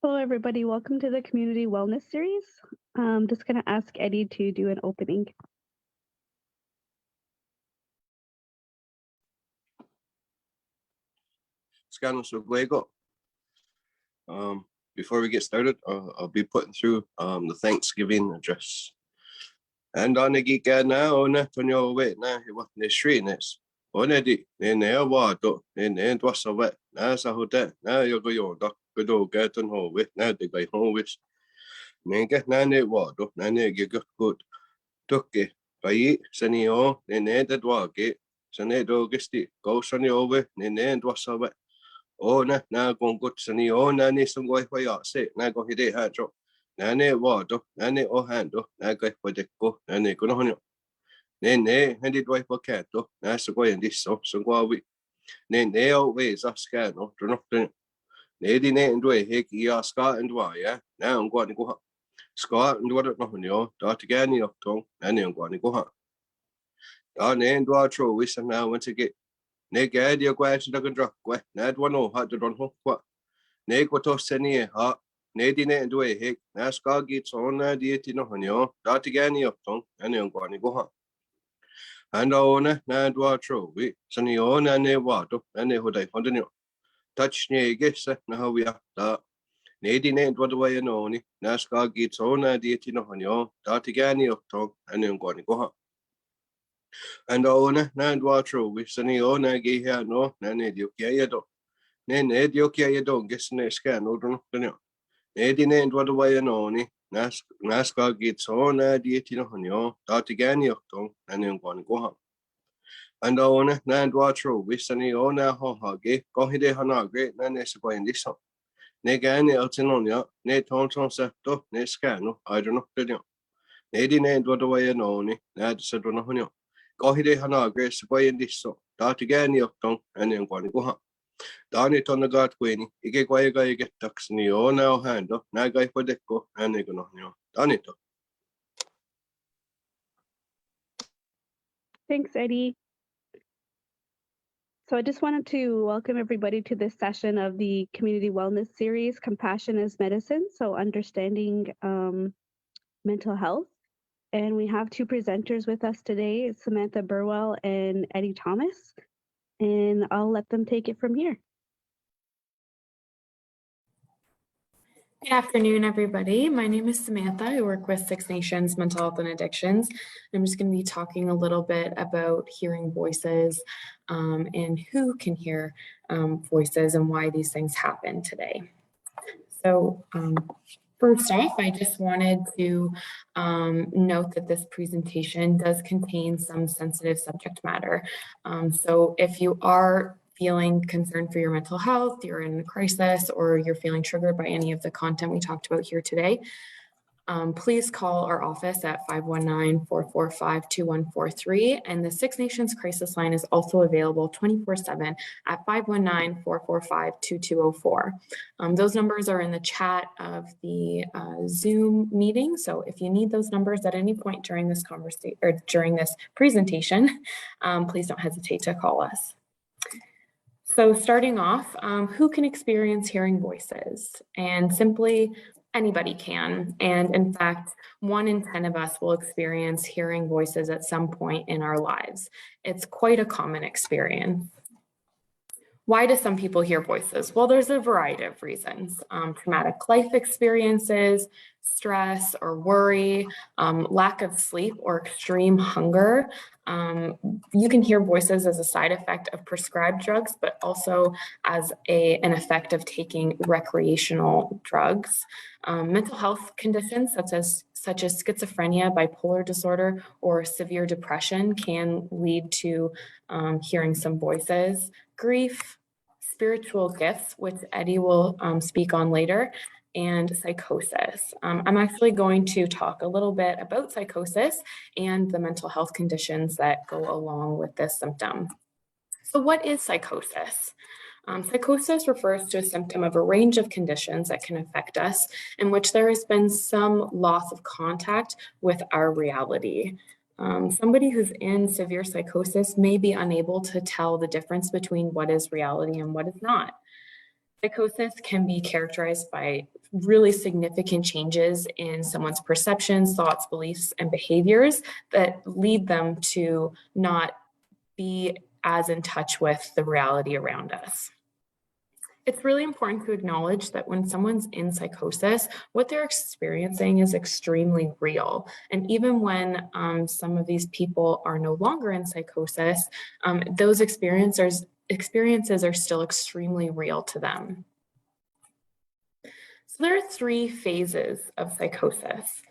Hello, everybody. Welcome to the Community Wellness Series. I'm just going to ask Eddie to do an opening. Before we get started, I'll be putting through the Thanksgiving address. And on the geek now, on your way now, he was the streetness. On Eddie, in the water, in the end was a wet. That's a hotel. Now you're going to go get on home with now the guy home with. Nigga, nane water, nane get good. Took it by Senio, in the end walk it. Senedo Gisti, go sunny over, in the end was a wet. Oh, na kung gut sa niyo, na ni sung goy hoya se, na go hide ha jo. Na ne wado, na ne o hando, na goy pwede ko, na ne kuno honyo. Ne, hindi doy po kato, na sa goy hindi so wi. Ne o we sa skano, drono drono. Ne di ne ndoy heki ya ska ndwa ya, na ngwa ni ko ha. Ska ndwa no honyo, da tigani of tong, na ne ngwa ni ko ha. Da ne ndwa tro we sa na want to get. Ne gad ya kwa sa dagan dra kwa, na dwa no ha dron ho kwa. Ne ko to seni ha ne di ne ndwe hek na ska gi tsona di ti no honyo da ti gani op tong ane on kwani go ha anda ona na dwa tro we sani ona ne wa to ane hodai hondnyo touch ne ge sa na ha wi da ne di ne dwa dwa no ni na ska gi tsona di ti no honyo da ti gani op tong ane on kwani go ha anda ona na dwa tro we sani ona ge ha no na ne di okya ya do ne di okya ya do ges ne ska no do no ne di ne dwa dwa no ni naska gi tsona di ti no honyo da ti gani ok tong ane on kwani go ha anda ona na dwa tro we sani ona ho ha ge go hide hana gre na ne sa kwani so ne gani el tinonya ne ton sa to ne ska no I don't know ne di ne dwa dwa no ni na sa do no honyo go hide hana gre sa kwani so da ti gani ok tong ane on kwani go ha Dani tona gat kweni, ike kwa ga ike taksni o na o hando, na ga ipo deko, ane gono nyo. Dani to. Thanks, Eddie. So I just wanted to welcome everybody to this session of the Community Wellness Series, Compassion as Medicine, so understanding mental health. And we have two presenters with us today, it's Samantha Burwell and Eddie Thomas. And I'll let them take it from here. Good afternoon, everybody. My name is Samantha. I work with Six Nations Mental Health and Addictions. I'm just going to be talking a little bit about hearing voices and who can hear voices and why these things happen today. So first off, I just wanted to note that this presentation does contain some sensitive subject matter. So if you are feeling concerned for your mental health, you're in a crisis, or you're feeling triggered by any of the content we talked about here today, please call our office at 519-445-2143. And the Six Nations Crisis Line is also available 24/7 at 519-445-2204. Those numbers are in the chat of the Zoom meeting. So if you need those numbers at any point during this conversation or during this presentation, please don't hesitate to call us. So starting off, who can experience hearing voices? And simply, anybody can. And in fact, 1 in 10 of us will experience hearing voices at some point in our lives. It's quite a common experience. Why do some people hear voices? Well, there's a variety of reasons. Traumatic life experiences, stress or worry, lack of sleep or extreme hunger. You can hear voices as a side effect of prescribed drugs, but also as an effect of taking recreational drugs. Mental health conditions such as schizophrenia, bipolar disorder, or severe depression can lead to hearing some voices. Grief, spiritual gifts, which Eddie will speak on later, and psychosis. I'm actually going to talk a little bit about psychosis and the mental health conditions that go along with this symptom. So what is psychosis? Psychosis refers to a symptom of a range of conditions that can affect us, in which there has been some loss of contact with our reality. Somebody who's in severe psychosis may be unable to tell the difference between what is reality and what is not. Psychosis can be characterized by really significant changes in someone's perceptions, thoughts, beliefs, and behaviors that lead them to not be as in touch with the reality around us. It's really important to acknowledge that when someone's in psychosis, what they're experiencing is extremely real. And even when some of these people are no longer in psychosis, those experiences are still extremely real to them. So there are 3 phases of psychosis.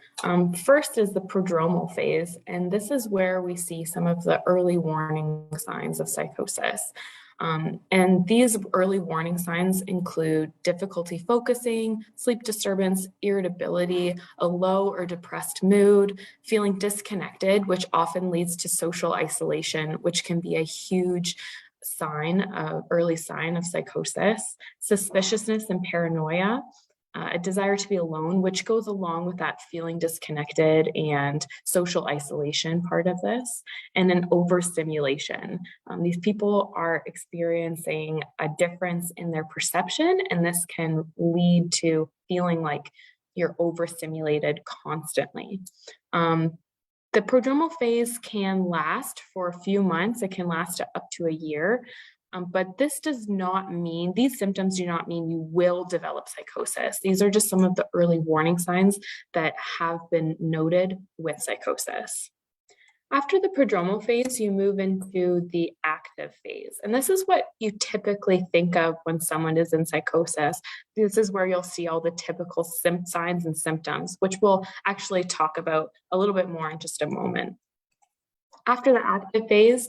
First is the prodromal phase, and this is where we see some of the early warning signs of psychosis. And these early warning signs include difficulty focusing, sleep disturbance, irritability, a low or depressed mood, feeling disconnected, which often leads to social isolation, which can be a huge early sign of psychosis, suspiciousness and paranoia, a desire to be alone, which goes along with that feeling disconnected and social isolation part of this, and an overstimulation. These people are experiencing a difference in their perception, and this can lead to feeling like you're overstimulated constantly. The prodromal phase can last for a few months. It can last up to a year. But this does not mean, these symptoms do not mean you will develop psychosis. These are just some of the early warning signs that have been noted with psychosis. After the prodromal phase, you move into the active phase. And this is what you typically think of when someone is in psychosis. This is where you'll see all the typical signs and symptoms, which we'll actually talk about a little bit more in just a moment. After the active phase,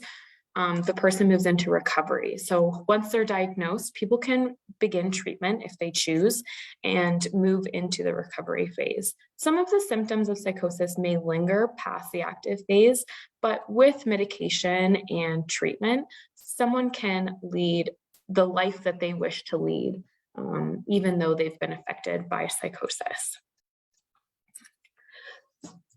the person moves into recovery. So once they're diagnosed, people can begin treatment if they choose and move into the recovery phase. Some of the symptoms of psychosis may linger past the active phase, but with medication and treatment, someone can lead the life that they wish to lead, even though they've been affected by psychosis.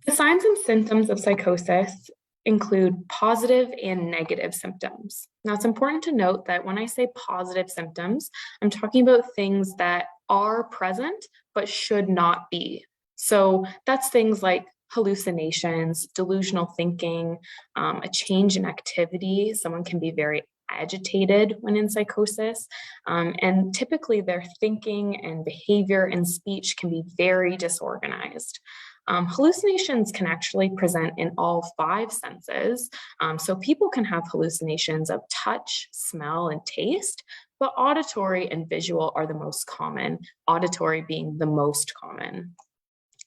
The signs and symptoms of psychosis include positive and negative symptoms. Now, it's important to note that when I say positive symptoms, I'm talking about things that are present but should not be. So that's things like hallucinations, delusional thinking, a change in activity. Someone can be very agitated when in psychosis, and typically their thinking and behavior and speech can be very disorganized. Hallucinations can actually present in all 5 senses. So people can have hallucinations of touch, smell, and taste, but auditory and visual are the most common, auditory being the most common.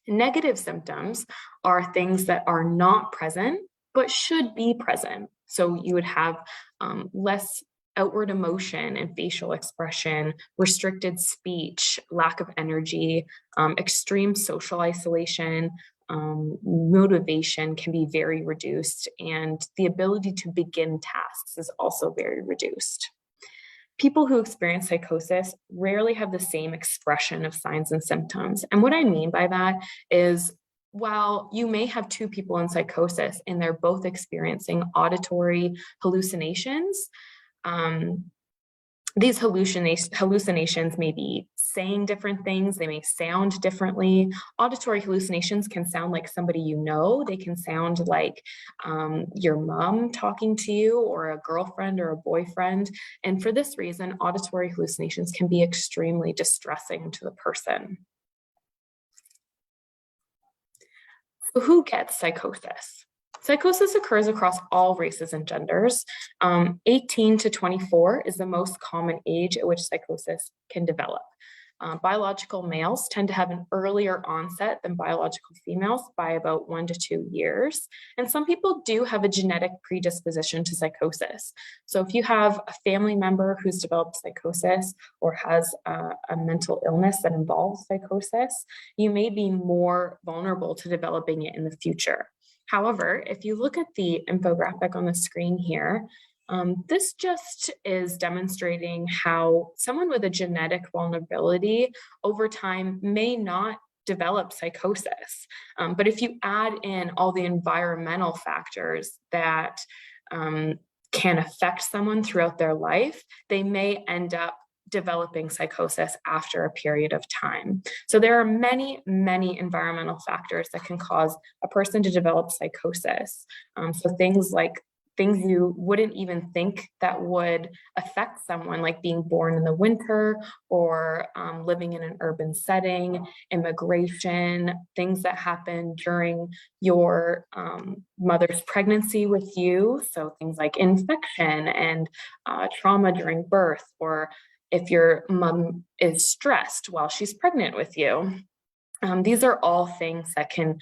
Negative symptoms are things that are not present, but should be present. So you would have less outward emotion and facial expression, restricted speech, lack of energy, extreme social isolation, motivation can be very reduced, and the ability to begin tasks is also very reduced. People who experience psychosis rarely have the same expression of signs and symptoms. And what I mean by that is, while you may have 2 people in psychosis and they're both experiencing auditory hallucinations, these hallucinations may be saying different things, they may sound differently. Auditory hallucinations can sound like somebody you know, they can sound like your mom talking to you, or a girlfriend or a boyfriend. And for this reason, auditory hallucinations can be extremely distressing to the person. So who gets psychosis? Psychosis occurs across all races and genders. 18 to 24 is the most common age at which psychosis can develop. Biological males tend to have an earlier onset than biological females by about 1 to 2 years. And some people do have a genetic predisposition to psychosis. So if you have a family member who's developed psychosis or has a mental illness that involves psychosis, you may be more vulnerable to developing it in the future. However, if you look at the infographic on the screen here, this just is demonstrating how someone with a genetic vulnerability over time may not develop psychosis. But if you add in all the environmental factors that can affect someone throughout their life, they may end up developing psychosis after a period of time. So there are many, many environmental factors that can cause a person to develop psychosis. So things you wouldn't even think that would affect someone, like being born in the winter or living in an urban setting, immigration, things that happen during your mother's pregnancy with you. So things like infection and trauma during birth, or if your mom is stressed while she's pregnant with you. These are all things that can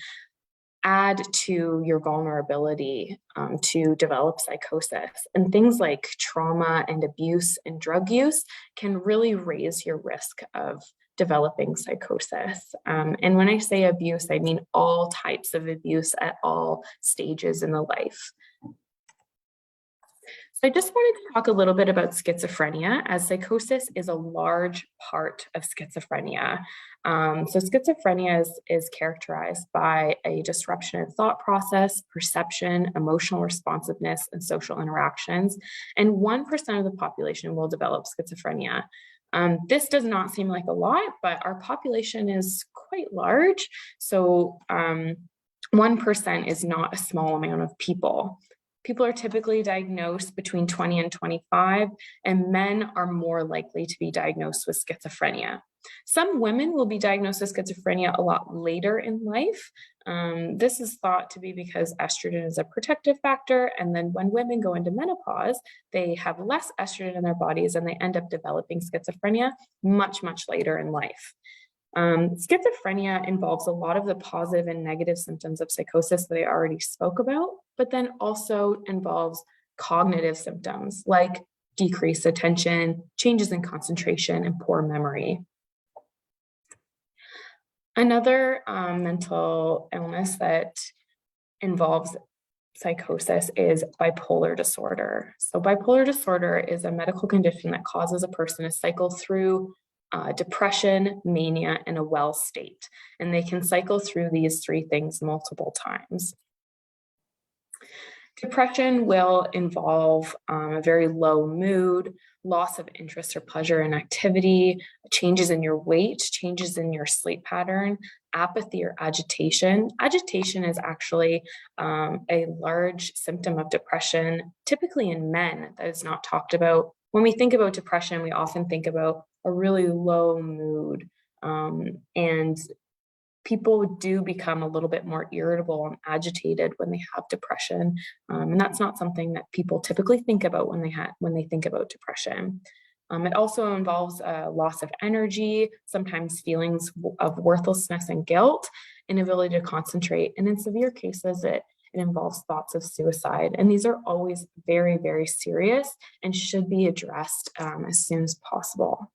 add to your vulnerability to develop psychosis. And things like trauma and abuse and drug use can really raise your risk of developing psychosis. And when I say abuse, I mean all types of abuse at all stages in the life. So I just wanted to talk a little bit about schizophrenia, as psychosis is a large part of schizophrenia. So schizophrenia is characterized by a disruption in thought process, perception, emotional responsiveness, and social interactions. And 1% of the population will develop schizophrenia. This does not seem like a lot, but our population is quite large. So 1% is not a small amount of people. People are typically diagnosed between 20 and 25, and men are more likely to be diagnosed with schizophrenia. Some women will be diagnosed with schizophrenia a lot later in life. This is thought to be because estrogen is a protective factor, and then when women go into menopause, they have less estrogen in their bodies and they end up developing schizophrenia much, much later in life. Schizophrenia involves a lot of the positive and negative symptoms of psychosis that I already spoke about, but then also involves cognitive symptoms like decreased attention, changes in concentration, and poor memory. Another mental illness that involves psychosis is bipolar disorder. So bipolar disorder is a medical condition that causes a person to cycle through depression, mania, and a well state. And they can cycle through these three things multiple times. Depression will involve a very low mood, loss of interest or pleasure in activity, changes in your weight, changes in your sleep pattern, apathy or agitation. Agitation is actually a large symptom of depression, typically in men, that is not talked about. When we think about depression, we often think about a really low mood, and people do become a little bit more irritable and agitated when they have depression, and that's not something that people typically think about when they think about depression. It also involves a loss of energy, sometimes feelings of worthlessness and guilt, inability to concentrate, and in severe cases, it involves thoughts of suicide. And these are always very, very serious and should be addressed as soon as possible.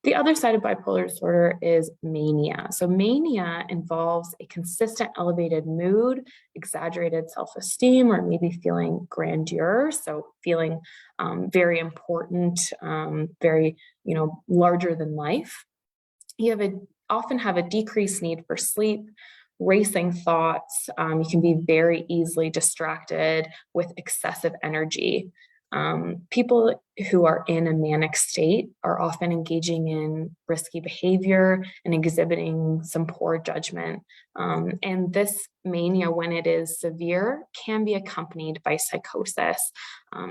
The other side of bipolar disorder is mania. So mania involves a consistent elevated mood, exaggerated self-esteem, or maybe feeling grandeur. So feeling very important, very, larger than life. You often have a decreased need for sleep, racing thoughts. You can be very easily distracted with excessive energy. People who are in a manic state are often engaging in risky behavior and exhibiting some poor judgment. And this mania, when it is severe, can be accompanied by psychosis.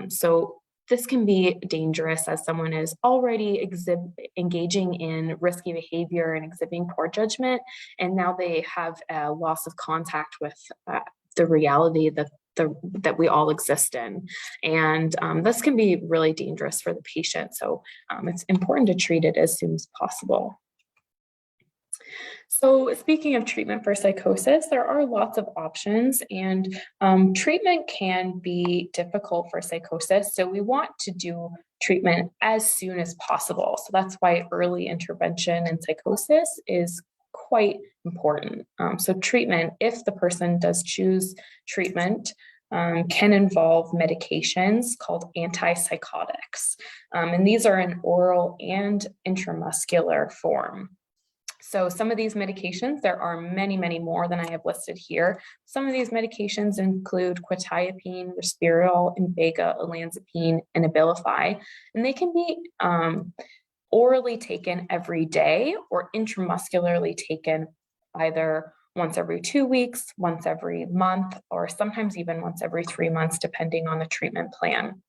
So this can be dangerous as someone is already engaging in risky behavior and exhibiting poor judgment, and now they have a loss of contact with the reality that we all exist in. And this can be really dangerous for the patient. So it's important to treat it as soon as possible. So speaking of treatment for psychosis, there are lots of options, and treatment can be difficult for psychosis. So we want to do treatment as soon as possible. So that's why early intervention in psychosis is quite important. So treatment, if the person does choose treatment, can involve medications called antipsychotics. And these are in oral and intramuscular form. So some of these medications, there are many, many more than I have listed here. Some of these medications include quetiapine, risperidone, Invega, olanzapine, and Abilify, and they can be orally taken every day or intramuscularly taken either once every 2 weeks, once every month, or sometimes even once every 3 months, depending on the treatment plan.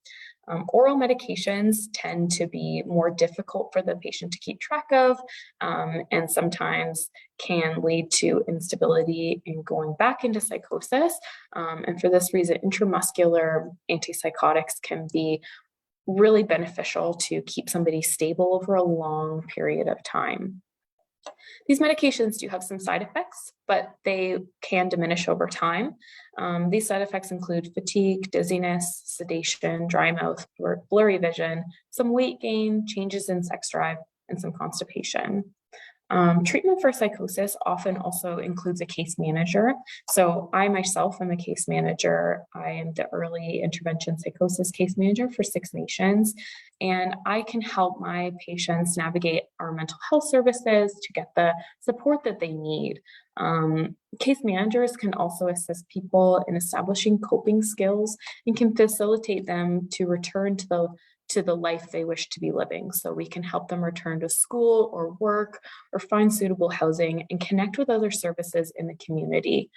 Oral medications tend to be more difficult for the patient to keep track of, and sometimes can lead to instability and going back into psychosis. And for this reason, intramuscular antipsychotics can be really beneficial to keep somebody stable over a long period of time. These medications do have some side effects, but they can diminish over time. These side effects include fatigue, dizziness, sedation, dry mouth, blurry vision, some weight gain, changes in sex drive, and some constipation. Treatment for psychosis often also includes a case manager. So I myself am a case manager. I am the early intervention psychosis case manager for Six Nations, and I can help my patients navigate our mental health services to get the support that they need. Case managers can also assist people in establishing coping skills and can facilitate them to return to the life they wish to be living. So we can help them return to school or work or find suitable housing and connect with other services in the community.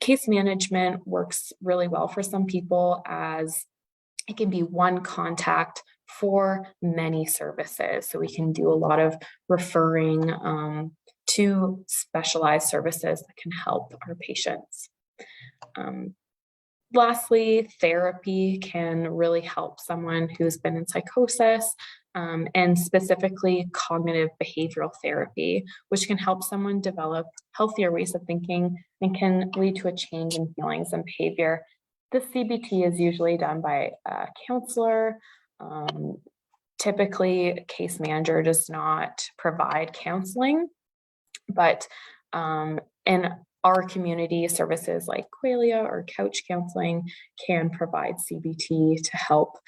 Case management works really well for some people as it can be one contact for many services. So we can do a lot of referring to specialized services that can help our patients. Lastly, therapy can really help someone who's been in psychosis, and specifically cognitive behavioral therapy, which can help someone develop healthier ways of thinking and can lead to a change in feelings and behavior. The CBT is usually done by a counselor. Typically, a case manager does not provide counseling, but in our community, services like Qualia or Couch Counseling can provide CBT to help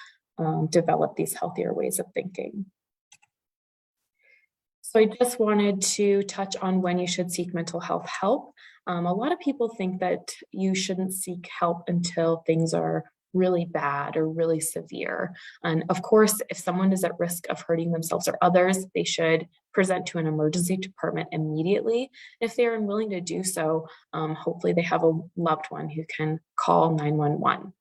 develop these healthier ways of thinking. So I just wanted to touch on when you should seek mental health help. A lot of people think that you shouldn't seek help until things are really bad or really severe. And of course, if someone is at risk of hurting themselves or others, they should present to an emergency department immediately. If they're unwilling to do so, hopefully they have a loved one who can call 911.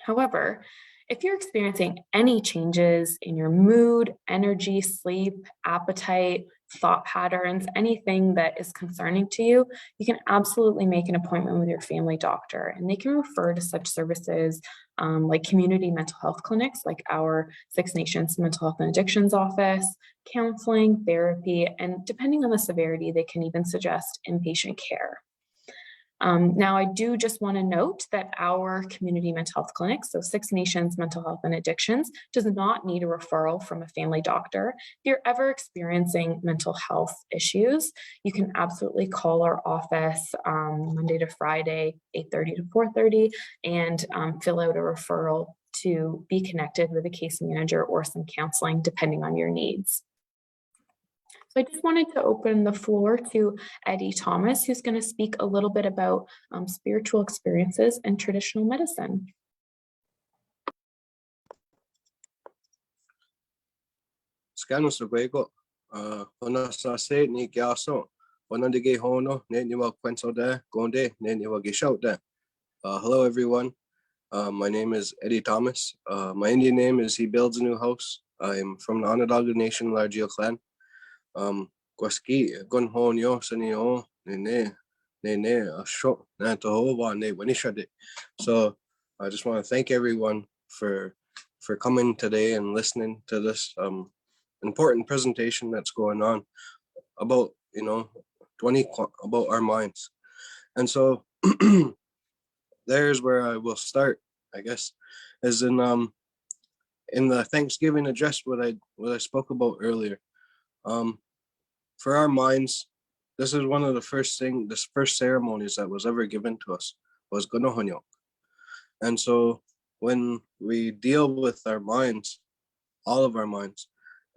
However, if you're experiencing any changes in your mood, energy, sleep, appetite, thought patterns, anything that is concerning to you, you can absolutely make an appointment with your family doctor, and they can refer to such services like community mental health clinics, like our Six Nations Mental Health and Addictions Office, counseling, therapy, and depending on the severity, they can even suggest inpatient care. Now, I do just want to note that our community mental health clinic, so Six Nations Mental Health and Addictions, does not need a referral from a family doctor. If you're ever experiencing mental health issues, you can absolutely call our office Monday to Friday, 8:30 to 4:30, and fill out a referral to be connected with a case manager or some counseling, depending on your needs. So I just wanted to open the floor to Eddie Thomas, who's going to speak a little bit about spiritual experiences and traditional medicine. Scano Saguego, Hona Sase, Ni Gaso, Hona de Hono, Neniwa Quenso de, Gonde, Neniwa Gishout de. Hello, everyone. My name is Eddie Thomas. My Indian name is He Builds a New House. I'm from the Onondaga Nation, Largeo clan. Gwaski Gunhonyo Sanio Nene Asho Natohova Ne Wanishade. So I just want to thank everyone for coming today and listening to this important presentation that's going on about about our minds. And so there's where I will start, I guess, is in the Thanksgiving address what I spoke about earlier. For our minds, this is one of the first ceremonies that was ever given to us was Gonohonyok. And so when we deal with our minds, all of our minds,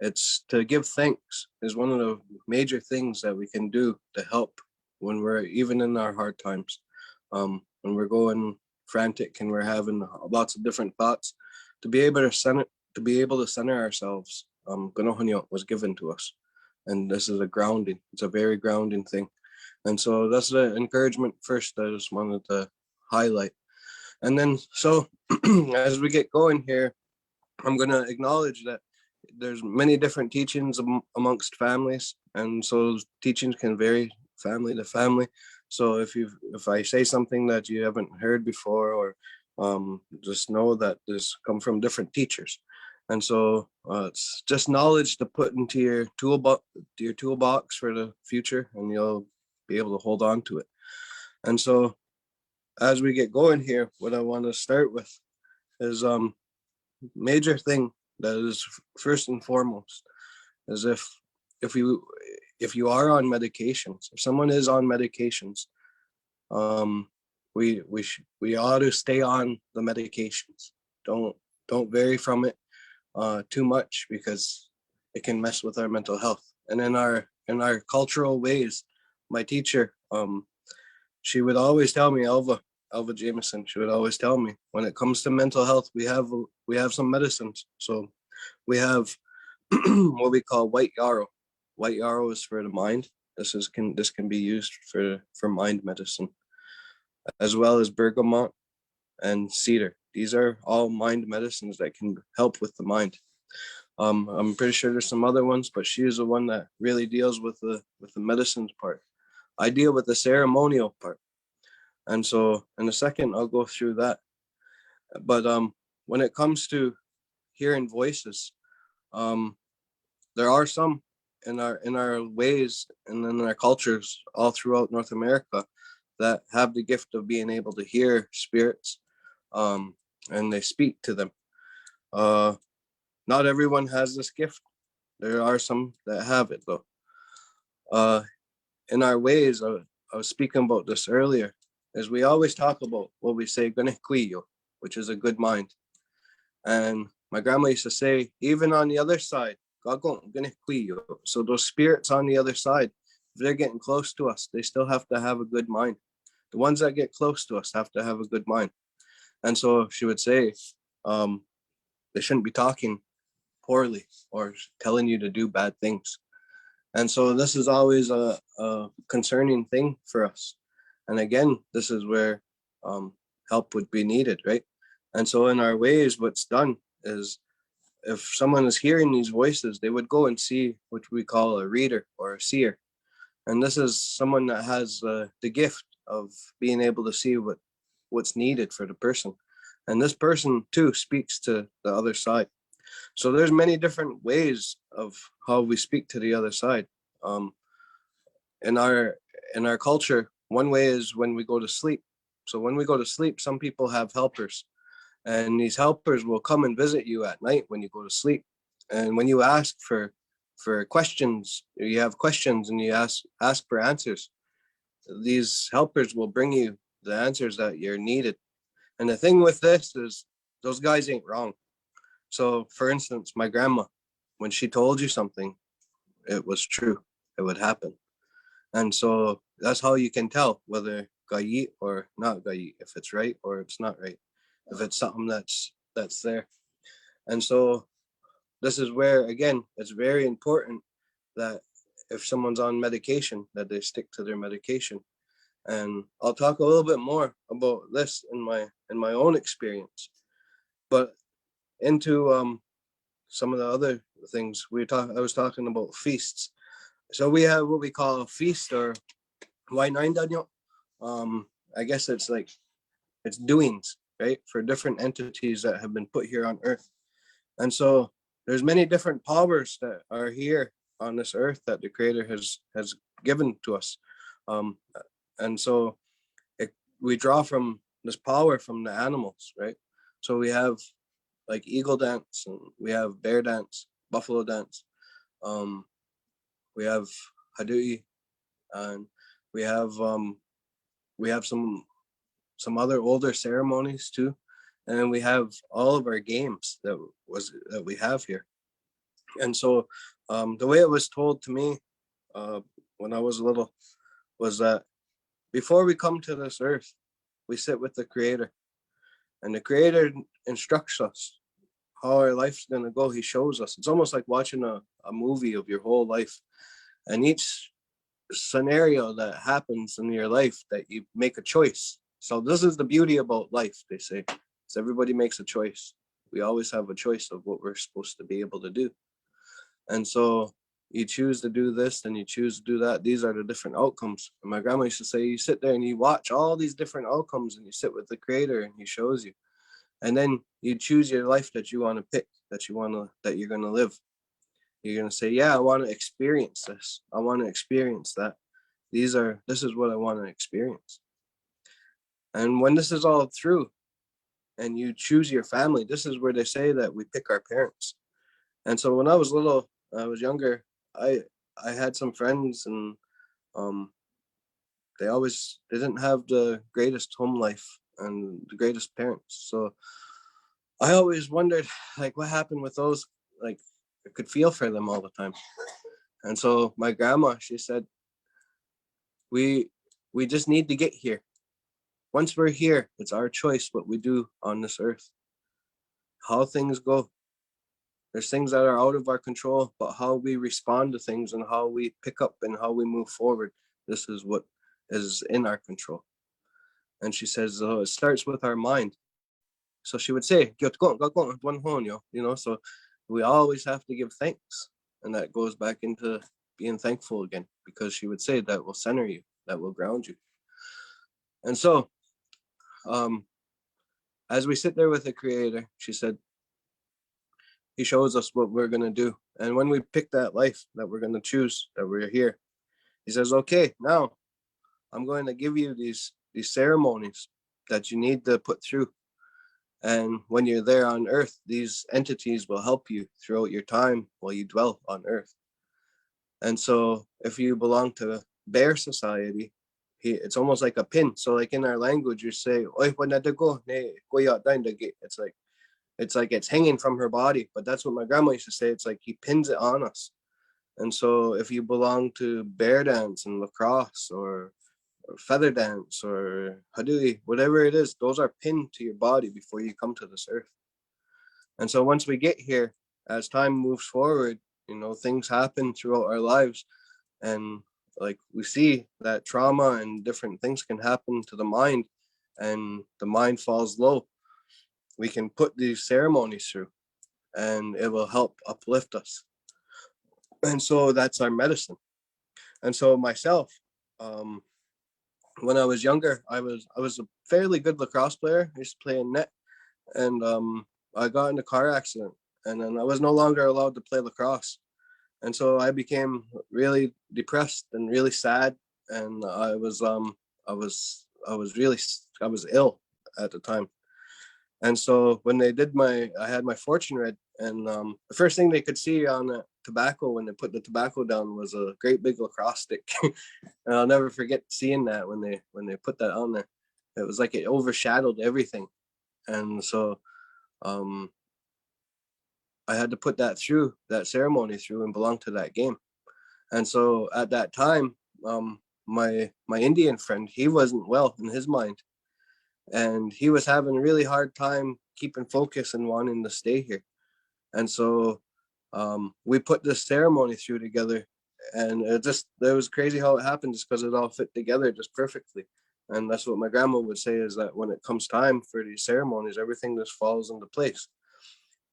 it's to give thanks is one of the major things that we can do to help when we're even in our hard times, when we're going frantic and we're having lots of different thoughts. To be able to center ourselves, Ganohonyo was given to us, and this is a grounding. It's a very grounding thing, and so that's the encouragement first I just wanted to highlight. And then so as we get going here, I'm going to acknowledge that there's many different teachings amongst families, and so teachings can vary family to family. So if I say something that you haven't heard before, or just know that this come from different teachers, and so it's just knowledge to put into your toolbox for the future, and you'll be able to hold on to it. And so as we get going here, what I want to start with is major thing that is first and foremost is if you are on medications, if someone is on medications, we ought to stay on the medications. Don't vary from it too much, because it can mess with our mental health. And in our cultural ways, my teacher, she would always tell me, Alva Jameson, she would always tell me, when it comes to mental health, we have some medicines. So we have what we call white yarrow. White yarrow is for the mind. This can be used for mind medicine, as well as bergamot and cedar. These are all mind medicines that can help with the mind. I'm pretty sure there's some other ones, but she is the one that really deals with the medicines part. I deal with the ceremonial part. And so in a second, I'll go through that. But when it comes to hearing voices, there are some in our ways and in our cultures all throughout North America that have the gift of being able to hear spirits, and they speak to them. Not everyone has this gift. There are some that have it, though. In our ways, I was speaking about this earlier, is we always talk about what we say, "Ganekuyo," which is a good mind. And my grandma used to say, even on the other side, "Ganekuyo." So those spirits on the other side, if they're getting close to us, they still have to have a good mind. The ones that get close to us have to have a good mind. And so she would say, they shouldn't be talking poorly or telling you to do bad things. And so this is always a concerning thing for us. And again, this is where help would be needed, right? And so in our ways, what's done is, if someone is hearing these voices, they would go and see what we call a reader or a seer. And this is someone that has the gift of being able to see what's needed for the person. And this person too speaks to the other side. So there's many different ways of how we speak to the other side. In our culture, one way is when we go to sleep. So when we go to sleep, some people have helpers, and these helpers will come and visit you at night when you go to sleep. And when you ask for questions, you have questions and you ask for answers, these helpers will bring you the answers that you're needed. And the thing with this is, those guys ain't wrong. So for instance, my grandma, when she told you something, it was true. It would happen. And so that's how you can tell whether gayi or not gayi, if it's right or it's not right, if it's something that's there. And so this is where, again, it's very important that if someone's on medication, that they stick to their medication. And I'll talk a little bit more about this in my own experience. But into some of the other things I was talking about feasts. So we have what we call a feast, or Wainain Danyo. I guess it's doings, right, for different entities that have been put here on earth. And so there's many different powers that are here on this earth that the Creator has given to us. And so we draw from this power from the animals, right? So we have like eagle dance, and we have bear dance, buffalo dance. We have hadui, and we have some other older ceremonies too, and we have all of our games that we have here. And so the way it was told to me when I was little was that before we come to this earth, we sit with the Creator, and the Creator instructs us how our life's going to go. He shows us. It's almost like watching a movie of your whole life, and each scenario that happens in your life that you make a choice. So this is the beauty about life, they say. So everybody makes a choice. We always have a choice of what we're supposed to be able to do. And so you choose to do this and you choose to do that. These are the different outcomes. And my grandma used to say, you sit there and you watch all these different outcomes and you sit with the Creator and He shows you. And then you choose your life that you want to pick, that you're going to live. You're going to say, yeah, I want to experience this. I want to experience that. This is what I want to experience. And when this is all through and you choose your family, this is where they say that we pick our parents. And so when I was little, I was younger, I had some friends, and they didn't have the greatest home life and the greatest parents. So I always wondered, like, what happened with those? Like, I could feel for them all the time. And so my grandma, she said, we just need to get here. Once we're here, it's our choice what we do on this earth. How things go. There's things that are out of our control, but how we respond to things and how we pick up and how we move forward, this is what is in our control. And she says, it starts with our mind. So she would say, so we always have to give thanks. And that goes back into being thankful again, because she would say that will center you, that will ground you. And so as we sit there with the Creator, she said, He shows us what we're going to do. And when we pick that life that we're going to choose, that we're here, He says, okay, now I'm going to give you these ceremonies that you need to put through. And when you're there on earth, these entities will help you throughout your time while you dwell on earth. And so if you belong to Bear Society, it's almost like a pin. So like in our language, you say, it's like it's hanging from her body. But that's what my grandma used to say. It's like He pins it on us. And so if you belong to bear dance and lacrosse or feather dance or hadui, whatever it is, those are pinned to your body before you come to this earth. And so once we get here, as time moves forward, things happen throughout our lives, and like we see that trauma and different things can happen to the mind, and the mind falls low. We can put these ceremonies through, and it will help uplift us. And so that's our medicine. And so myself, when I was younger, I was a fairly good lacrosse player. I used to play in net, and I got in a car accident, and then I was no longer allowed to play lacrosse, and so I became really depressed and really sad, and I was ill at the time. And so when they did I had my fortune read, and the first thing they could see on the tobacco when they put the tobacco down was a great big lacrosse stick. And I'll never forget seeing that when they put that on there. It was like it overshadowed everything. And so I had to put that ceremony through and belong to that game. And so at that time, my Indian friend, he wasn't well in his mind, and he was having a really hard time keeping focus and wanting to stay here. And so we put this ceremony through together, and it was crazy how it happened, just because it all fit together just perfectly. And that's what my grandma would say, is that when it comes time for these ceremonies, everything just falls into place.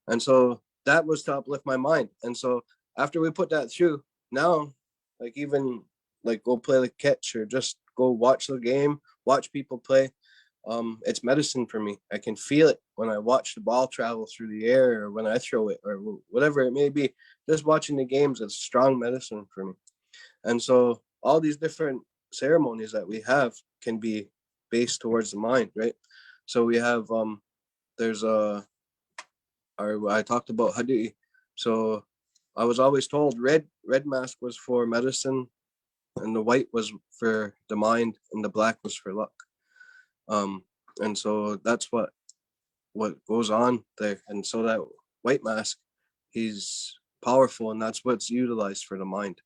And so that was to uplift my mind. And so after we put that through, now, like, even like go play the catch or just go watch the game, watch people play, it's medicine for me. I can feel it when I watch the ball travel through the air, or when I throw it, or whatever it may be. Just watching the games is strong medicine for me. And so all these different ceremonies that we have can be based towards the mind, right? So we have there's I talked about Hadui. So I was always told red mask was for medicine, and the white was for the mind, and the black was for luck. And so that's what goes on there. And so that white mask, he's powerful, and that's what's utilized for the mind.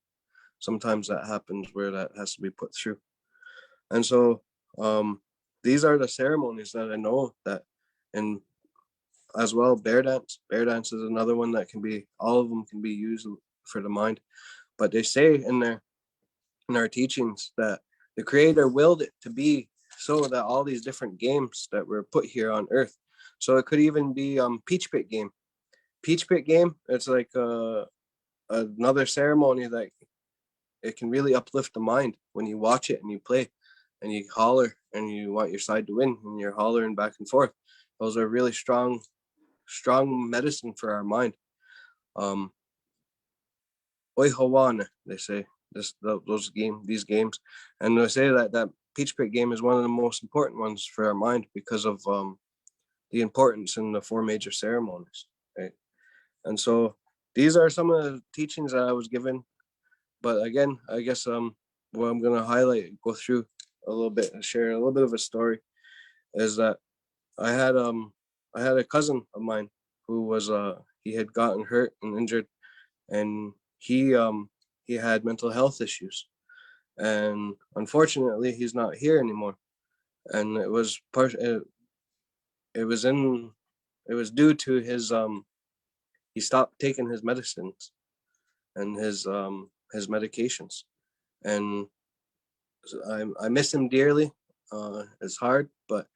Sometimes that happens where that has to be put through. And so these are the ceremonies that I know that, and as well, bear dance. Bear dance is another one that can be, all of them can be used for the mind. But they say in our teachings that the Creator willed it to be so that all these different games that were put here on Earth. So it could even be Peach Pit game. Peach Pit game, it's like another ceremony that it can really uplift the mind when you watch it and you play and you holler and you want your side to win and you're hollering back and forth. Those are really strong medicine for our mind. Oihawana, they say, these games. And they say that Peach Pit game is one of the most important ones for our mind because of the importance in the 4 major ceremonies, right? And so these are some of the teachings that I was given. But again, I guess what I'm gonna highlight, go through a little bit and share a little bit of a story, is that I had a cousin of mine who was he had gotten hurt and injured, and he had mental health issues, and unfortunately he's not here anymore. And it was due to his he stopped taking his medicines and his medications, and I miss him dearly. It's hard, but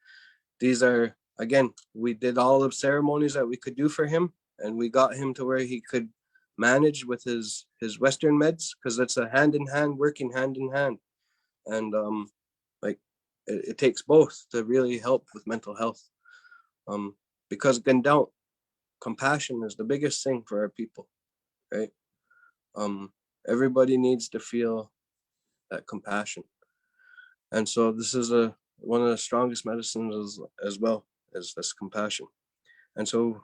these are, again, we did all the ceremonies that we could do for him, and we got him to where he could manage with his Western meds, because it's a working hand in hand. And like it takes both to really help with mental health. Because Gandalf, compassion is the biggest thing for our people, right? Everybody needs to feel that compassion. And so this is one of the strongest medicines as well, as this compassion. And so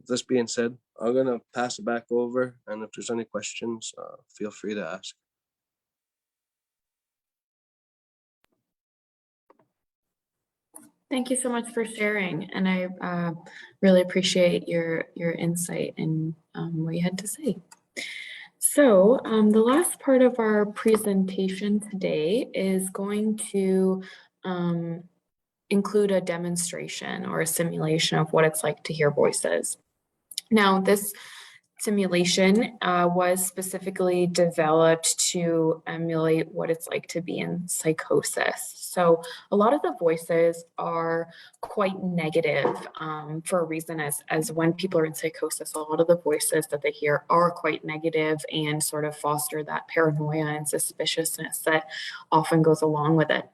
this being said, I'm gonna pass it back over, and if there's any questions, feel free to ask. Thank you so much for sharing, and I really appreciate your insight and what you had to say. So the last part of our presentation today is going to include a demonstration or a simulation of what it's like to hear voices. Now, this simulation was specifically developed to emulate what it's like to be in psychosis. So a lot of the voices are quite negative for a reason, as when people are in psychosis, a lot of the voices that they hear are quite negative and sort of foster that paranoia and suspiciousness that often goes along with it.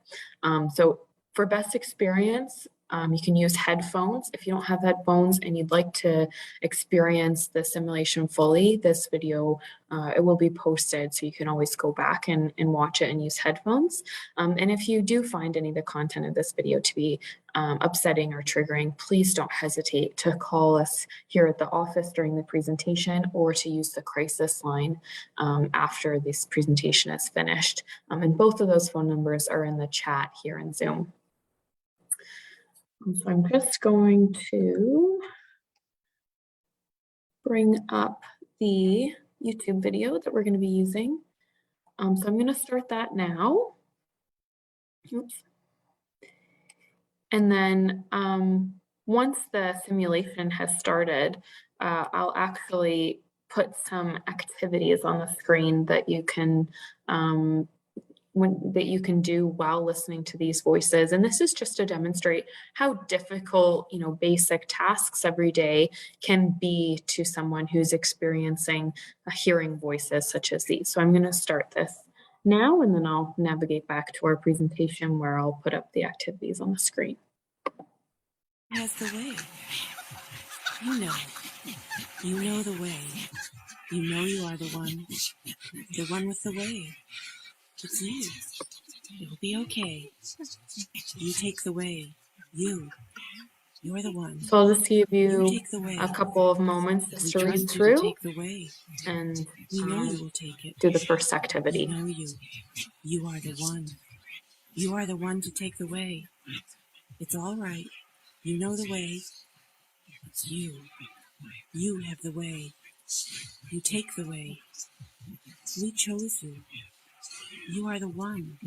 So for best experience, you can use headphones. If you don't have headphones and you'd like to experience the simulation fully, this video, it will be posted, so you can always go back and watch it and use headphones. And if you do find any of the content of this video to be upsetting or triggering, please don't hesitate to call us here at the office during the presentation, or to use the crisis line after this presentation is finished. And both of those phone numbers are in the chat here in Zoom. So I'm just going to bring up the YouTube video that we're going to be using. So I'm going to start that now. Oops. And then once the simulation has started, I'll actually put some activities on the screen that you can do while listening to these voices. And this is just to demonstrate how difficult, basic tasks every day can be to someone who's experiencing hearing voices such as these. So I'm going to start this now, and then I'll navigate back to our presentation where I'll put up the activities on the screen. Has the way. You know the way. You know you are the one with the way. It's you. It'll be okay. You take the way. You're the one. So I'll just give you a couple of moments just to read through and we know you will take it. do the first activity. We know you. You are the one. You are the one to take the way. It's all right. You know the way. It's you. You have the way. You take the way. We chose you. You are the one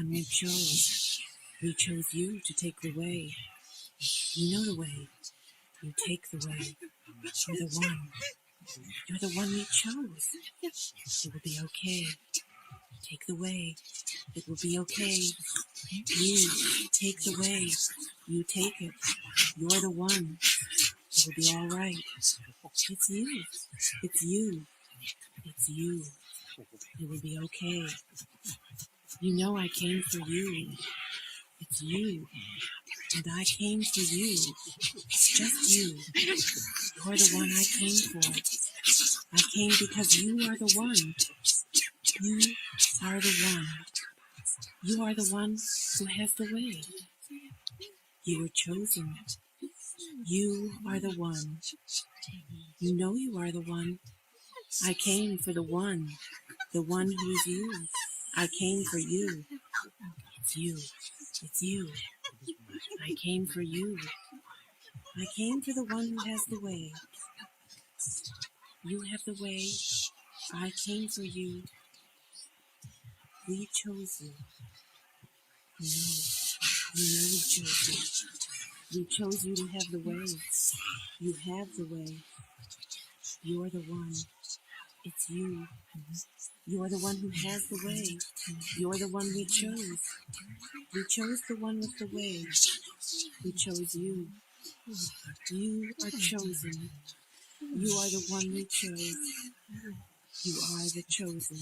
we chose. We chose you to take the way. You know the way. You take the way. You're the one. You're the one we chose. It will be okay. Take the way. It will be okay. You take the way. You take it. You're the one. It will be all right. It's you. It's you. It's you. It will be okay. You know I came for you. It's you. And I came for you. It's just you. You're the one I came for. I came because you are the one. You are the one. You are the one who has the way. You were chosen. You are the one. You know you are the one. I came for the one who is you. I came for you. It's you. It's you. I came for you. I came for the one who has the way. You have the way. I came for you. We chose you. You know we chose you. We chose you to have the way. You have the way. You're the one. It's you. You're the one who has the way. You're the one we chose. We chose the one with the way. We chose you. You are chosen. You are the one we chose. You are the chosen.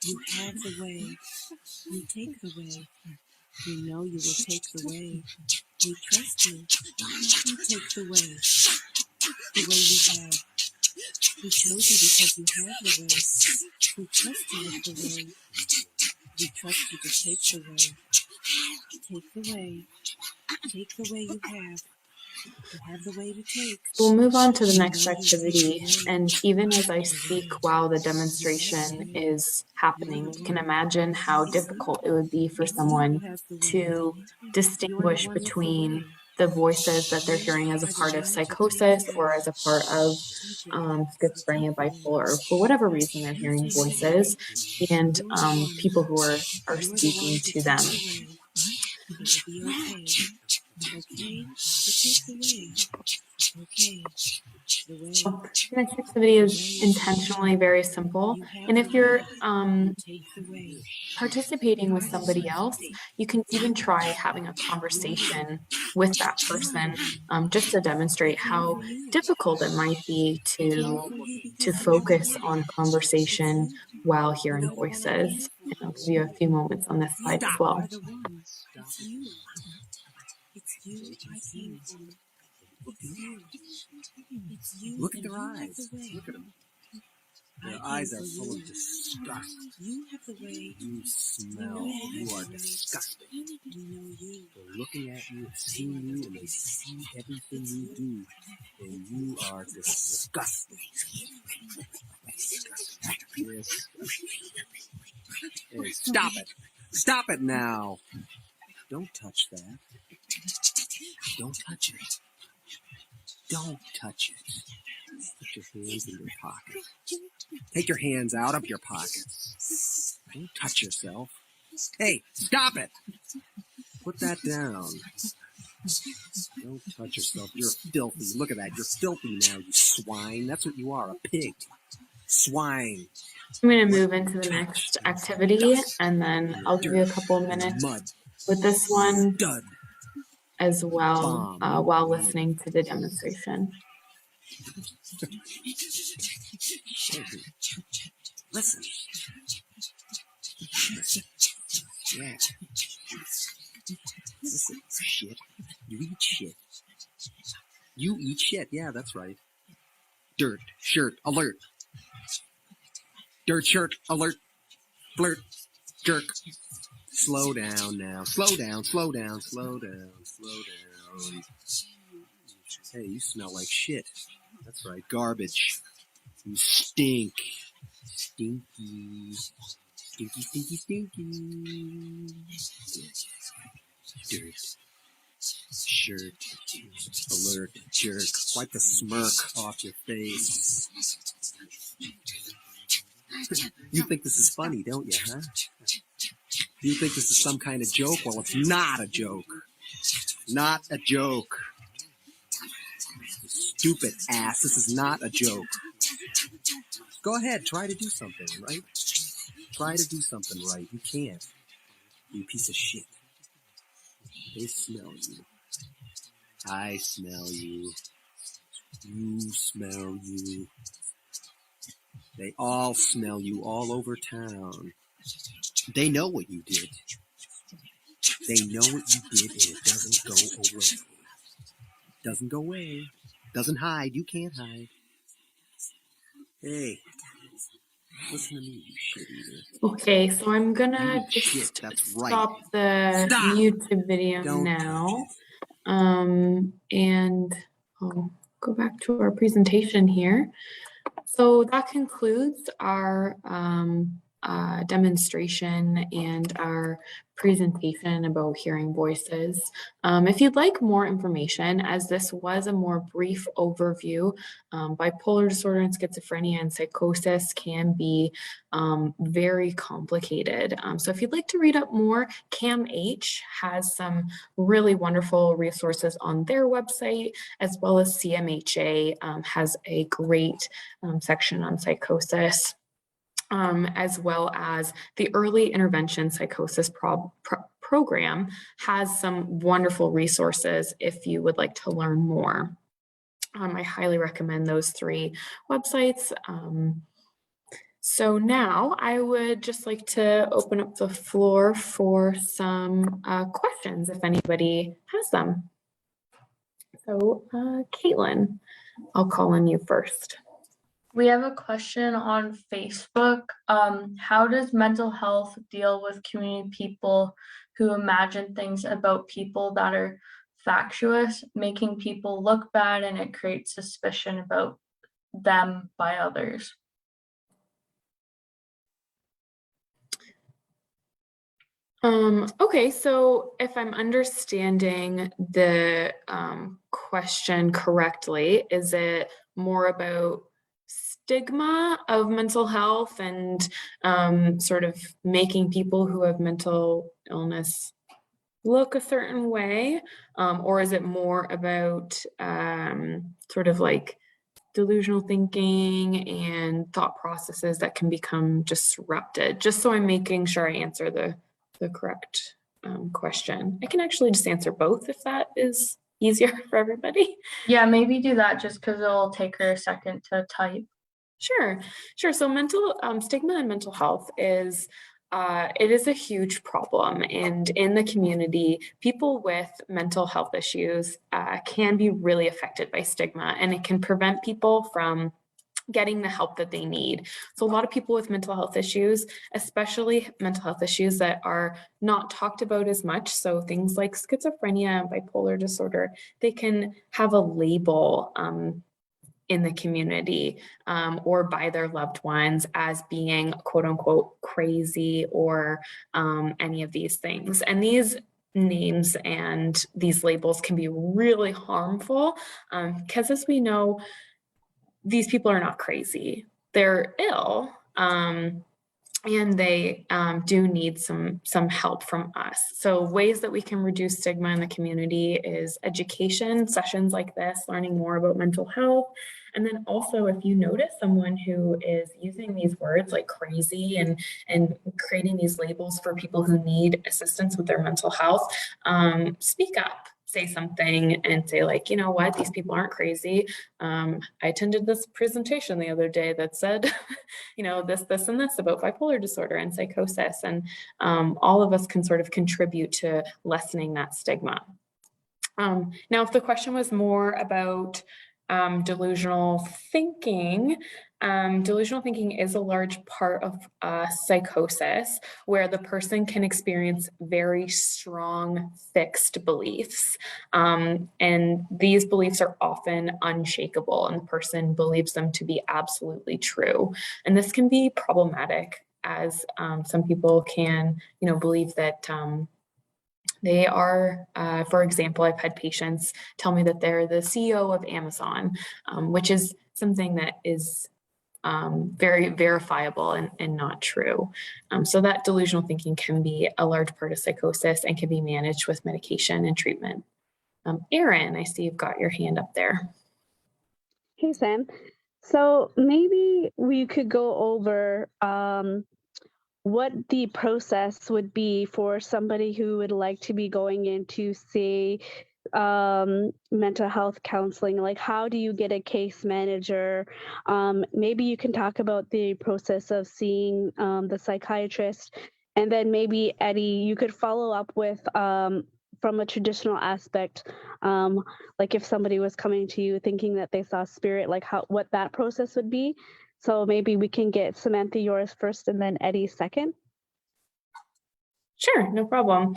You have the way. You take the way. We know you will take the way. We trust you. You take the way you have. We chose you because you have the way. We trust you with the way. We trust you to take the way. Take the way. Take the way you have. You have the way to take. We'll move on to the next activity, and even as I speak while the demonstration is happening, you can imagine how difficult it would be for someone to distinguish between the voices that they're hearing as a part of psychosis or as a part of schizophrenia, bipolar, or for whatever reason they're hearing voices, and people who are speaking to them. The next activity is intentionally very simple, and if you're participating with somebody else, you can even try having a conversation with that person, just to demonstrate how difficult it might be to focus on conversation while hearing voices. And I'll give you a few moments on this slide as well. Look at their eyes. Look at them. Their eyes are full of disgust. You smell. You are disgusting. They're looking at you, seeing you, and they see everything you do. And you are disgusting. Yes. Hey, stop it. Stop it now. Don't touch that. Don't touch it. Don't touch it. Put your hands in your pocket. Take your hands out of your pockets. Don't touch yourself. Hey, stop it! Put that down. Don't touch yourself. You're filthy. Look at that. You're filthy now, you swine. That's what you are, a pig. Swine. I'm going to move into the next activity, and then I'll give you a couple of minutes with this one as well while listening to the demonstration. Listen. Yeah. Listen, shit. You eat shit. You eat shit. Yeah, that's right. Dirt, shirt, alert. Dirt, shirt, alert. Flirt, jerk. Slow down now. Slow down, slow down, slow down, slow down. Hey, you smell like shit. That's right, garbage. You stink. Stinky. Stinky, stinky, stinky. Dirt. Shirt. Alert, jerk. Wipe the smirk off your face. You think this is funny, don't you, huh? You think this is some kind of joke? Well, it's not a joke. Not a joke. Stupid ass, this is not a joke. Go ahead, try to do something, right? Try to do something right. You can't. You piece of shit. They smell you. I smell you. You smell you. They all smell you all over town. They know what you did. They know what you did, and it doesn't go away. Doesn't go away. Doesn't hide. You can't hide. Hey, listen to me, you shit eater. Okay, so I'm gonna You just shit, that's right. stop the Stop! YouTube video Don't now. And I'll go back to our presentation here. So that concludes our demonstration and our presentation about hearing voices. If you'd like more information, as this was a more brief overview, bipolar disorder and schizophrenia and psychosis can be very complicated. So if you'd like to read up more, CAMH has some really wonderful resources on their website, as well as CMHA has a great section on psychosis. As well as the Early Intervention Psychosis Program has some wonderful resources if you would like to learn more. I highly recommend those 3 websites. So now I would just like to open up the floor for some questions if anybody has them. So Caitlin, I'll call on you first. We have a question on Facebook. How does mental health deal with community people who imagine things about people that are factious, making people look bad, and it creates suspicion about them by others? Okay, so if I'm understanding the question correctly, is it more about stigma of mental health and sort of making people who have mental illness look a certain way? Or is it more about sort of like delusional thinking and thought processes that can become disrupted? Just so I'm making sure I answer the correct question. I can actually just answer both if that is easier for everybody. Yeah, maybe do that just because it'll take her a second to type. Sure. So mental stigma and mental health is it is a huge problem, and in the community, people with mental health issues can be really affected by stigma, and it can prevent people from getting the help that they need. So a lot of people with mental health issues, especially mental health issues that are not talked about as much, so things like schizophrenia and bipolar disorder, they can have a label in the community or by their loved ones as being quote unquote crazy or any of these things. And these names and these labels can be really harmful because as we know, these people are not crazy. They're ill, and they do need some help from us. So ways that we can reduce stigma in the community is education, sessions like this, learning more about mental health. And then also, if you notice someone who is using these words like crazy and creating these labels for people who need assistance with their mental health, speak up. Say something and say like, you know what, these people aren't crazy. I attended this presentation the other day that said, you know, this, and this about bipolar disorder and psychosis. And all of us can sort of contribute to lessening that stigma. Now, if the question was more about delusional thinking, delusional thinking is a large part of psychosis where the person can experience very strong fixed beliefs. And these beliefs are often unshakable and the person believes them to be absolutely true. And this can be problematic as some people can, you know, believe that They are, for example, I've had patients tell me that they're the CEO of Amazon, which is something that is very verifiable and not true. So that delusional thinking can be a large part of psychosis and can be managed with medication and treatment. Erin, I see you've got your hand up there. Hey, Sam. So maybe we could go over what the process would be for somebody who would like to be going into, say, mental health counseling. Like, how do you get a case manager? Maybe you can talk about the process of seeing the psychiatrist, and then maybe Eddie, you could follow up with from a traditional aspect, like if somebody was coming to you thinking that they saw spirit, like what that process would be. So maybe we can get Samantha yours first and then Eddie second. Sure, no problem.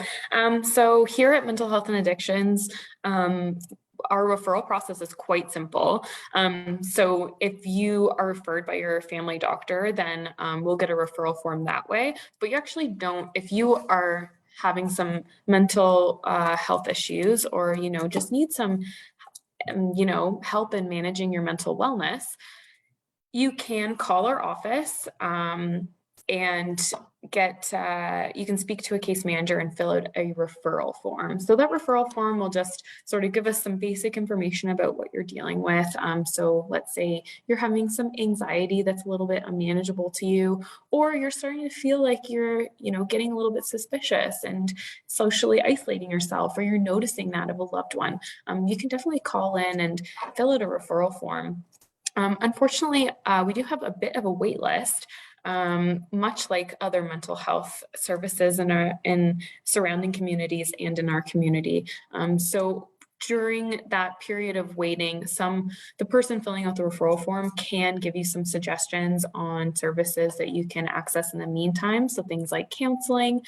So here at Mental Health and Addictions, our referral process is quite simple. So if you are referred by your family doctor, then we'll get a referral form that way. But you actually don't, if you are having some mental health issues, or just need some help in managing your mental wellness, you can call our office and you can speak to a case manager and fill out a referral form. So that referral form will just sort of give us some basic information about what you're dealing with. So let's say you're having some anxiety that's a little bit unmanageable to you, or you're starting to feel like you're, getting a little bit suspicious and socially isolating yourself, or you're noticing that of a loved one. You can definitely call in and fill out a referral form. Unfortunately, we do have a bit of a wait list, much like other mental health services in surrounding communities and in our community. So during that period of waiting, the person filling out the referral form can give you some suggestions on services that you can access in the meantime. So things like counseling,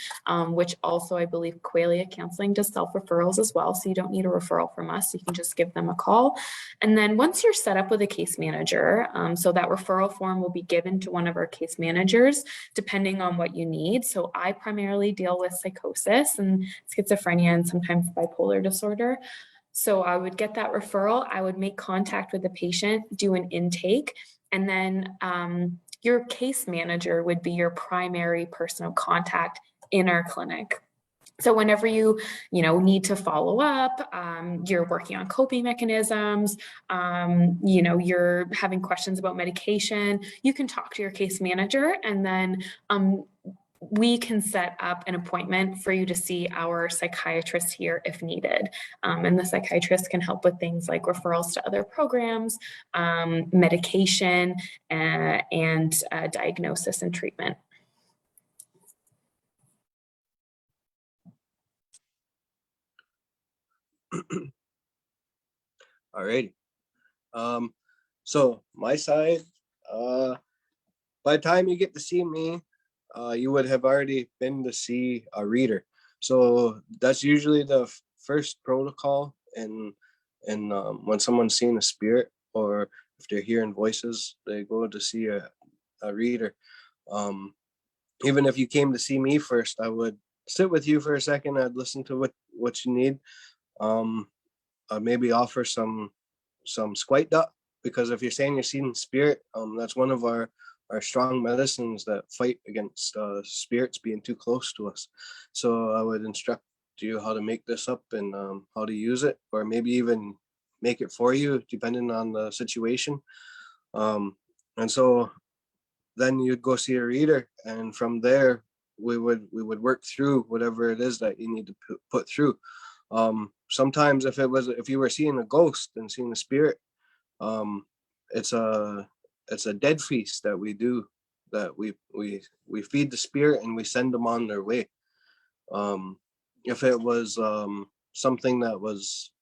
which also I believe Qualia Counseling does self-referrals as well. So you don't need a referral from us. You can just give them a call. And then once you're set up with a case manager, so that referral form will be given to one of our case managers, depending on what you need. So I primarily deal with psychosis and schizophrenia and sometimes bipolar disorder. So I would get that referral, I would make contact with the patient, do an intake, and then your case manager would be your primary person of contact in our clinic. So whenever you need to follow up, you're working on coping mechanisms, you're having questions about medication, you can talk to your case manager, and then we can set up an appointment for you to see our psychiatrist here if needed. And the psychiatrist can help with things like referrals to other programs, medication, and diagnosis and treatment. All right. So my side, by the time you get to see me, you would have already been to see a reader. So that's usually the first protocol. And when someone's seeing a spirit, or if they're hearing voices, they go to see a reader. Even if you came to see me first, I would sit with you for a second. I'd listen to what you need. Maybe offer some squite duck, because if you're saying you're seeing spirit, that's one of our strong medicines that fight against spirits being too close to us. So I would instruct you how to make this up and how to use it, or maybe even make it for you, depending on the situation. And so then you'd go see a reader, and from there we would work through whatever it is that you need to put through. Sometimes if you were seeing a ghost and seeing a spirit, it's a dead feast that we do, that we feed the spirit and we send them on their way. If it was something that was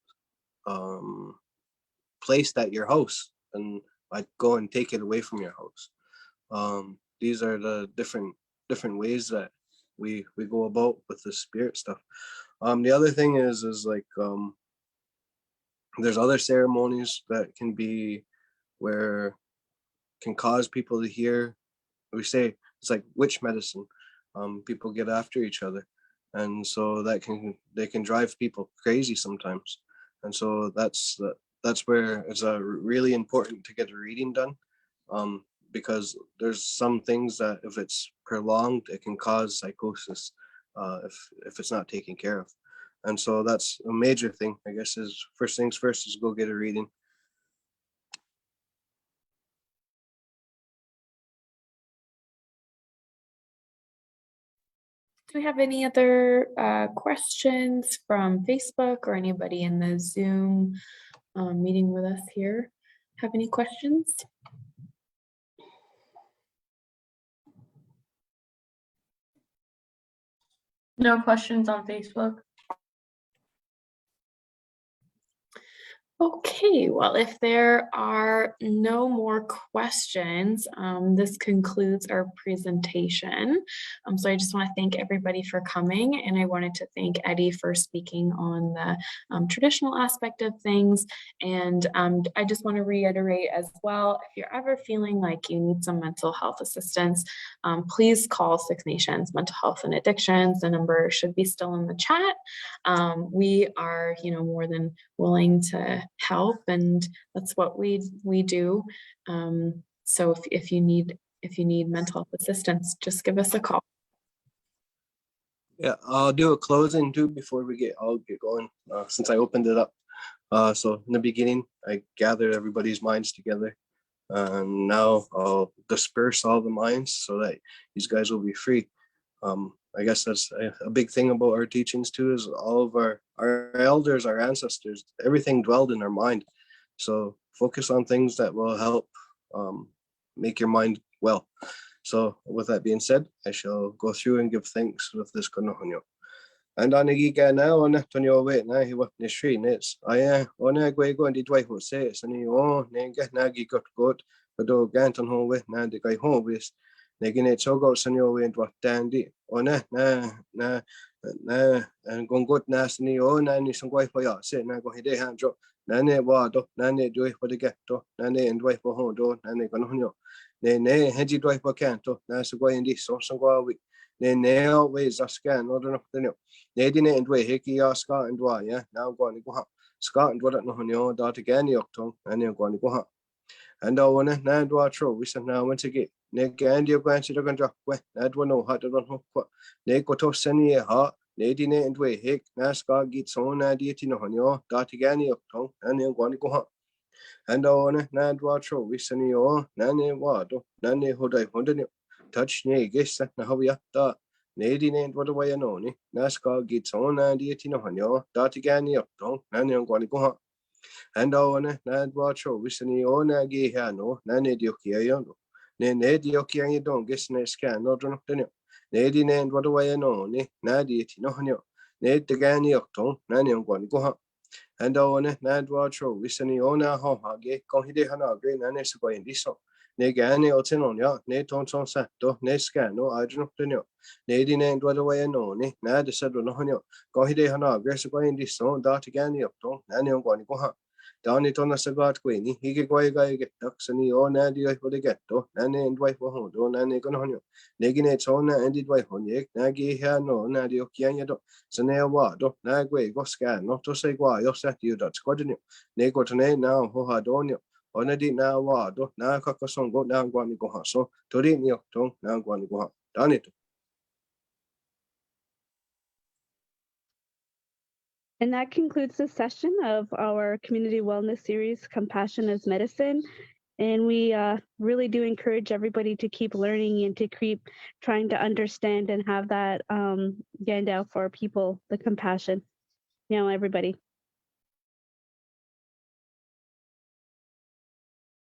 placed at your house, then I'd go and take it away from your house. These are the different ways that we go about with the spirit stuff. The other thing is like there's other ceremonies that can be where can cause people to hear. We say it's like witch medicine. People get after each other, and so they can drive people crazy sometimes. And so that's where it's really important to get a reading done, because there's some things that if it's prolonged, it can cause psychosis if it's not taken care of. And so that's a major thing, I guess, is first things first is go get a reading. Do we have any other questions from Facebook or anybody in the Zoom meeting with us here? Have any questions? No questions on Facebook. Okay, well, if there are no more questions, this concludes our presentation. So I just want to thank everybody for coming, and I wanted to thank Eddie for speaking on the traditional aspect of things. And I just want to reiterate as well, if you're ever feeling like you need some mental health assistance, please call Six Nations Mental Health and Addictions. The number should be still in the chat. We are, more than willing to help, and that's what we do. So if you need mental health assistance, just give us a call. Yeah, I'll do a closing too before I'll get going, since I opened it up. So in the beginning, I gathered everybody's minds together, and now I'll disperse all the minds so that these guys will be free. I guess that's a big thing about our teachings too, is all of our elders, our ancestors, everything dwelled in our mind. So focus on things that will help make your mind well. So with that being said, I shall go through and give thanks with this konohonyo. And on the giga now on Tonyo wait now he was the street nits. I on a way going to Dwight who says and you nanga nagi got good, but do Ganton home with now the guy home with. Negine chogo sanyo and what dandy on na and gon good nasty na ni some guy for ya sit na go hide hand drop nane wado nane do it for the get to nane and wife for home do nane gon ne hedgy do for canto na so go in this so go we ne always a scan or no no ne didn't and way hickey Scott and why yeah now going to go Scott and what no honyo dot again yokton and you're going to go and I want to na do true we said now once again ne and you're going to go drop way that one no hot don't know ne go to send ha ne didn't and way hick na Scott gets on idea no honyo dot again yokton and you're going to go and I want to na do true we said you na ne what na ne hodai hodai touch ne guess na how ya da ne didn't what away no ni na Scott gets on idea no honyo dot again yokton and you're going to go and I want to na watch we send on a gay no na ne diokia ne diokia you don't guess ne scan no don't know ne didn't what away no ni na dieti no honyo ne the gani yokton na ne going to go and I want to na watch we send on a ho hage go hide hana green na ne so in this ne gani otin on ya ne ton son sato ne scan no I don't know ne didn't what away no ni na the said no honyo go hide hana gress go in this so dot gani yokton na ne going to go down it on a sagat queenie, he get guy get ducks and he on and you for the ghetto, and then wife for home, don't and on you. Neginates on and did wife on ye, nagi hair no, nadio kianyado, Sanea wado, nagway, go scan, not to say why you're set you that's got you. Nego to name now, ho had on you. On a did now wado, now cockasong go down guani go hasso, to the new tongue, now guani go done it. And that concludes the session of our community wellness series, Compassion as Medicine. And we really do encourage everybody to keep learning and to keep trying to understand and have that get out for people, the compassion. Everybody.